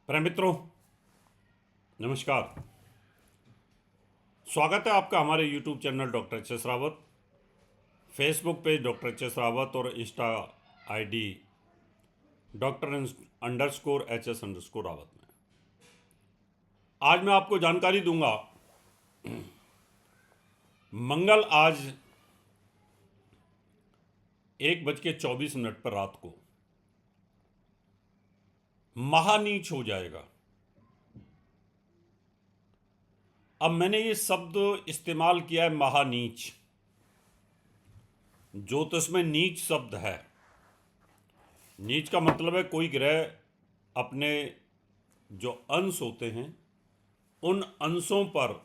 प्रिय मित्रों, नमस्कार। स्वागत है आपका हमारे YouTube channel doctor H S Rawat, Facebook page doctor H S Rawat और Insta ID doctor underscore H S underscore Rawat में। आज मैं आपको जानकारी दूंगा, मंगल आज 1:24 पर रात को महानीच हो जाएगा। अब मैंने ये शब्द इस्तेमाल किया है महानीच। ज्योतिष में नीच शब्द है। नीच का मतलब है कोई ग्रह अपने जो अंश होते हैं उन अंशों पर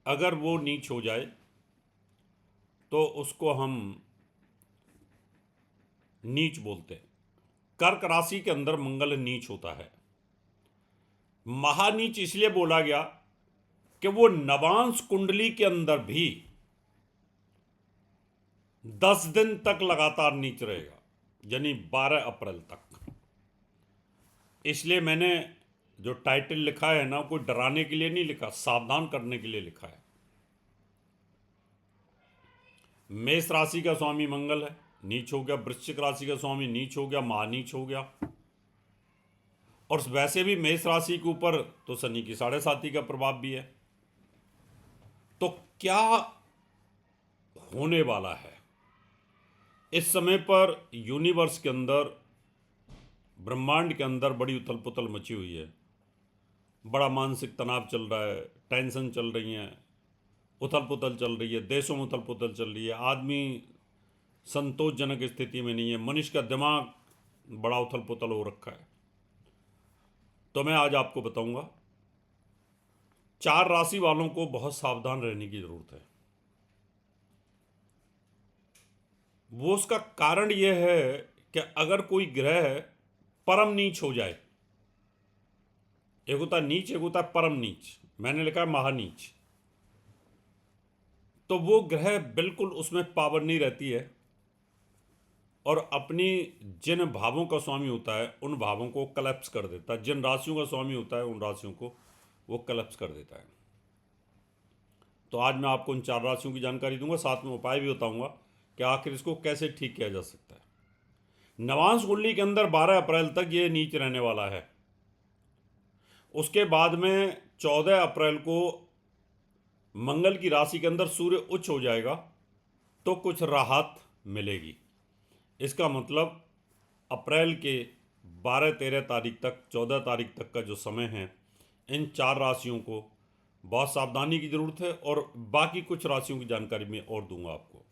अगर वो नीच हो जाए तो उसको हम नीच बोलते हैं। कर्क राशि के अंदर मंगल नीच होता है। महानीच इसलिए बोला गया कि वो नवांश कुंडली के अंदर भी 10 दिन तक लगातार नीच रहेगा, यानी 12 अप्रैल तक। इसलिए मैंने जो टाइटल लिखा है ना, कोई डराने के लिए नहीं लिखा, सावधान करने के लिए लिखा है। मेष राशि का स्वामी मंगल है, नीच हो गया। वृश्चिक राशि का स्वामी नीच हो गया, महानीच हो गया। और वैसे भी मेष राशि के ऊपर तो शनि की 7.5 का प्रभाव भी है। तो क्या होने वाला है इस समय पर? यूनिवर्स के अंदर, ब्रह्मांड के अंदर बड़ी उथल पुथल मची हुई है। बड़ा मानसिक तनाव चल रहा है, टेंशन चल रही है, उथल पुथल चल रही है, देशों में उथल पुथल चल रही है। आदमी संतोषजनक स्थिति में नहीं है, मनुष्य का दिमाग बड़ा उथल पुथल हो रखा है। तो मैं आज आपको बताऊंगा 4 राशि वालों को बहुत सावधान रहने की जरूरत है। वो उसका कारण यह है कि अगर कोई ग्रह परम नीच हो जाए, एक होता नीच, एक होता परम नीच, मैंने लिखा है महानीच, तो वो ग्रह बिल्कुल उसमें पावर नहीं रहती है और अपनी जिन भावों का स्वामी होता है उन भावों को कलेप्स कर देता है। जिन राशियों का स्वामी होता है उन राशियों को वो कलेप्स कर देता है। तो आज मैं आपको उन 4 राशियों की जानकारी दूंगा, साथ में उपाय भी बताऊंगा कि आखिर इसको कैसे ठीक किया जा सकता है। नवांश कुंडली के अंदर 12 अप्रैल तक ये नीच रहने वाला है। उसके बाद में 14 अप्रैल को मंगल की राशि के अंदर सूर्य उच्च हो जाएगा, तो कुछ राहत मिलेगी। इसका मतलब अप्रैल के 12-13 तारीख तक, 14 तारीख तक का जो समय है, इन 4 राशियों को बहुत सावधानी की ज़रूरत है। और बाकी कुछ राशियों की जानकारी मैं और दूंगा आपको।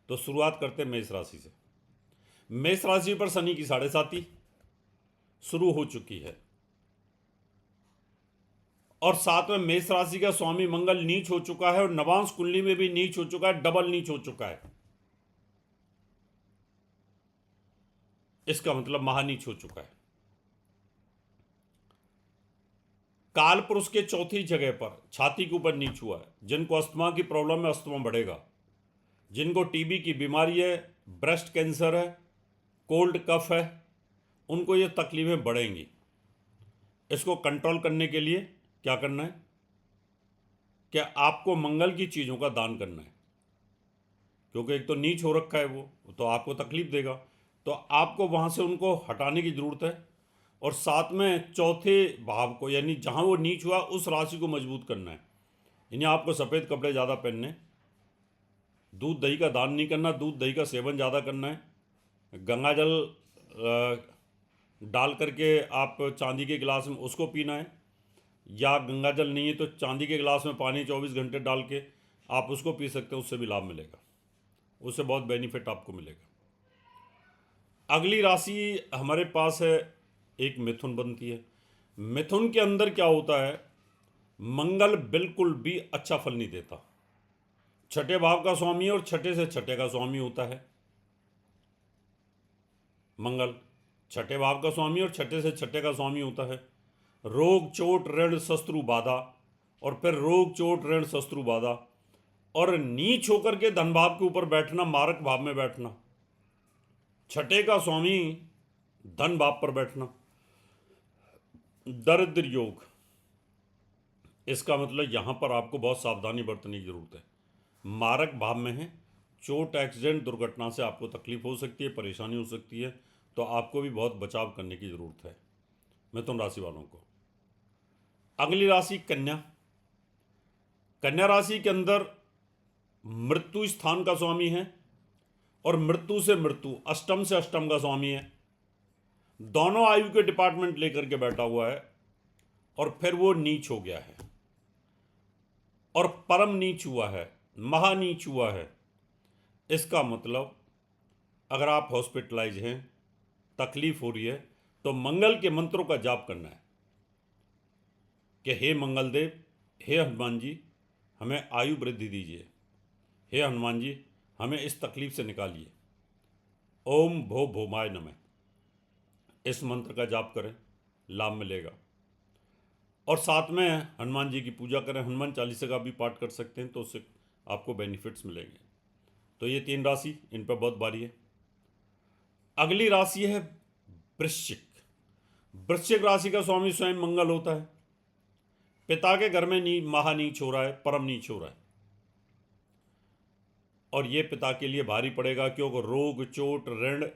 तो शुरुआत करते हैं मेष राशि से। मेष राशि पर शनि की 7.5 शुरू हो चुकी है और साथ में मेष राशि का स्वामी मंगल नीच हो चुका है और नवांश कुंडली में भी नीच हो चुका है, डबल नीच हो चुका है। इसका मतलब महानीच हो चुका है। काल पुरुष के चौथी जगह पर छाती के ऊपर नीच हुआ है। जिनको अस्थमा की प्रॉब्लम है, अस्थमा बढ़ेगा। जिनको टीबी की बीमारी है, ब्रेस्ट कैंसर है, कोल्ड कफ है, उनको ये तकलीफें बढ़ेंगी। इसको कंट्रोल करने के लिए क्या करना है? क्या आपको मंगल की चीज़ों का दान करना है, क्योंकि एक तो नीच हो रखा है वो तो आपको तकलीफ देगा। तो आपको वहाँ से उनको हटाने की ज़रूरत है। और साथ में चौथे भाव को, यानी जहाँ वो नीच हुआ उस राशि को मजबूत करना है। यानी आपको सफ़ेद कपड़े ज़्यादा पहनने, दूध दही का दान नहीं करना, दूध दही का सेवन ज़्यादा करना है। गंगा जल डाल करके आप चांदी के गिलास में उसको पीना है, या गंगा जल नहीं है तो चांदी के गिलास में पानी 24 घंटे डाल के आप उसको पी सकते हैं। उससे भी लाभ मिलेगा, उससे बहुत बेनिफिट आपको मिलेगा। अगली राशि हमारे पास है, एक मिथुन बनती है। मिथुन के अंदर क्या होता है? मंगल बिल्कुल भी अच्छा फल नहीं देता। छठे भाव का स्वामी है और छठे से छठे का स्वामी होता है मंगल। छठे भाव का स्वामी और छठे से छठे का स्वामी होता है। रोग चोट ऋण शत्रु बाधा, और फिर रोग चोट ऋण शत्रु बाधा, और नीच होकर के धन भाव के ऊपर बैठना, मारक भाव में बैठना। छठे का स्वामी धन भाव पर बैठना, दरिद्र योग, इसका मतलब यहाँ पर आपको बहुत सावधानी बरतने की ज़रूरत है। मारक भाव में है, चोट, एक्सीडेंट, दुर्घटना से आपको तकलीफ हो सकती है, परेशानी हो सकती है, तो आपको भी बहुत बचाव करने की ज़रूरत है मिथुन राशि वालों को। अगली राशि कन्या। कन्या राशि के अंदर मृत्यु स्थान का स्वामी है और मृत्यु से मृत्यु, अष्टम से अष्टम का स्वामी है। दोनों आयु के डिपार्टमेंट लेकर के बैठा हुआ है और फिर वो नीच हो गया है और परम नीच हुआ है, महानीच हुआ है। इसका मतलब अगर आप हॉस्पिटलाइज हैं, तकलीफ हो रही है, तो मंगल के मंत्रों का जाप करना है कि हे मंगल देव, हे हनुमान जी, हमें आयु वृद्धि दीजिए, हे हनुमान जी, हमें इस तकलीफ से निकालिए। ओम भो भोमाय नमः, इस मंत्र का जाप करें, लाभ मिलेगा। और साथ में हनुमान जी की पूजा करें, हनुमान चालीसा का भी पाठ कर सकते हैं, तो उससे आपको बेनिफिट्स मिलेंगे। तो ये 3 राशि, इन पर बहुत भारी है। अगली राशि है वृश्चिक। वृश्चिक राशि का स्वामी स्वयं मंगल होता है। पिता के घर में महानीच हो रहा है, परम नीच हो रहा है, और ये पिता के लिए भारी पड़ेगा, क्योंकि रोग, चोट, ऋण,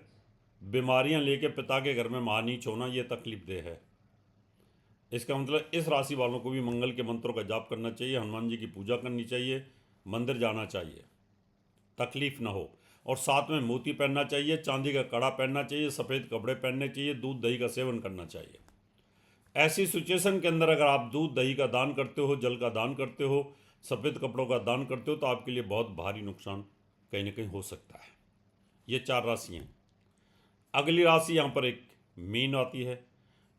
बीमारियां लेके पिता के घर में महानीच होना ये तकलीफ देह है। इसका मतलब इस राशि वालों को भी मंगल के मंत्रों का जाप करना चाहिए, हनुमान जी की पूजा करनी चाहिए, मंदिर जाना चाहिए, तकलीफ ना हो। और साथ में मोती पहनना चाहिए, चांदी का कड़ा पहनना चाहिए, सफ़ेद कपड़े पहनने चाहिए, दूध दही का सेवन करना चाहिए। ऐसी सिचुएशन के अंदर अगर आप दूध दही का दान करते हो, जल का दान करते हो, सफ़ेद कपड़ों का दान करते हो, तो आपके लिए बहुत भारी नुकसान कहीं ना कहीं हो सकता है। ये 4 राशि हैं। अगली राशि यहाँ पर एक मीन आती है।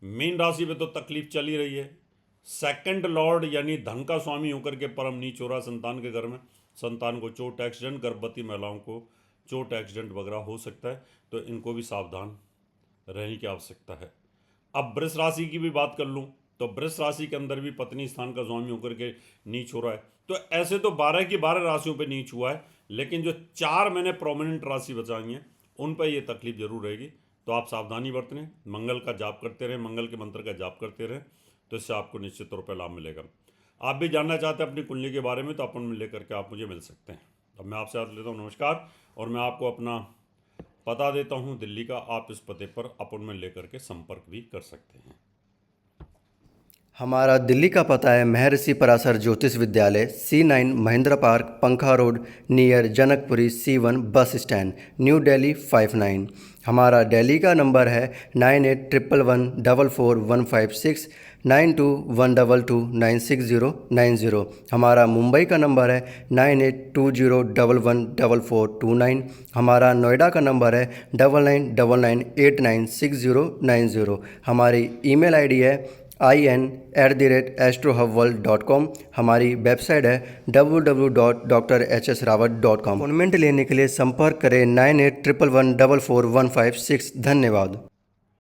मीन राशि पे तो तकलीफ चल ही रही है। सेकंड लॉर्ड यानी धन का स्वामी होकर के परम नीच हो रहा है संतान के घर में। संतान को चोट, एक्सीडेंट, गर्भवती महिलाओं को चोट, एक्सीडेंट वगैरह हो सकता है, तो इनको भी सावधान रहने की आवश्यकता है। अब वृष राशि की भी बात कर लूँ तो वृष राशि के अंदर भी पत्नी स्थान का स्वामी होकर के नीच हो रहा है। तो ऐसे तो 12 की 12 राशियों पे नीच हुआ है, लेकिन जो 4 मैंने प्रोमिनेंट राशि बताई हैं उन पर ये तकलीफ जरूर रहेगी। तो आप सावधानी बरतें, मंगल का जाप करते रहें, मंगल के मंत्र का जाप करते रहें, तो इससे आपको निश्चित तौर पर लाभ मिलेगा। आप भी जानना चाहते हैं अपनी कुंडली के बारे में, तो अपन में लेकर के आप मुझे मिल सकते हैं। अब मैं आपसे हाथ लेता हूँ, नमस्कार। और मैं आपको अपना पता देता हूँ दिल्ली का, आप इस पते पर अपॉइंटमेंट लेकर के संपर्क भी कर सकते हैं। हमारा दिल्ली का पता है महर्षि पराशर ज्योतिष विद्यालय, C9 महेंद्र पार्क, पंखा road, near Janakpuri, C1 bus stand, new Delhi 59। हमारा दिल्ली का नंबर है 9811144156, 9212296090। हमारा मुंबई का नंबर है 9820114429। हमारा नोएडा का नंबर है 9999896090। हमारी ईमेल आईडी है in@astrohubworld.com। हमारी वेबसाइट है www.drhsrawat.com। अपॉइंटमेंट लेने के लिए संपर्क करें 9811144156। धन्यवाद।